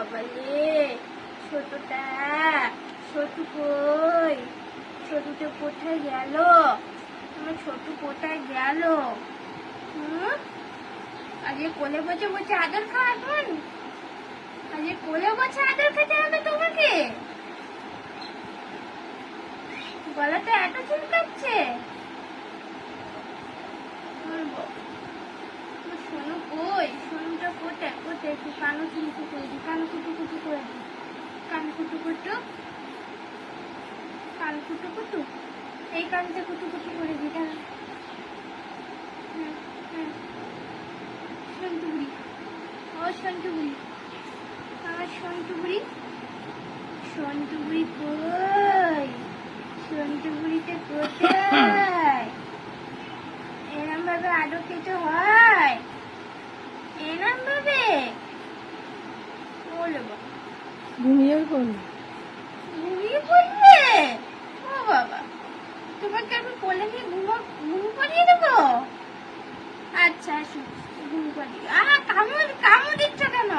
বাবা রে, ছোটটা, ছোটু কই? ছোটুটা কোথায় গেল? আমার ছোটু কোথায় গেল? আজকে কোলে বসে বসে আদর খাওয়াবেন? আজকে কোলে বসে আদর খেতে হবে তোমাকে? গলাটা এত চুলকাচ্ছে। সোনু কই? সোনুটা কোথায়? কোথায়? একটু কানো চুলকু করে দি, কানো কুটু কুটু করে দি, কান কুটু কুটু, কান কুটু কুটু, এই কানটা কুটু কুটু করে দি। সন্টু বুড়ি, ও সন্টু বুড়ি, আমার সন্টু বুড়ি, সন্টু বুড়ি কই? সন্টু বুড়িটা কোথায়? এরম ভাবে আদর খেতে হয়? এরম ভাবে? বলে বাবা, ঘুমিয়ে পড়ল। ঘুমিয়ে পড়লে? ও বাবা, তোমাকে আমি কোলে নিয়ে ঘুম পাড়িয়ে দেবো? আচ্ছা আসো, ঘুম পাড়িয়ে। কামড় কামড় দিচ্ছ কেন?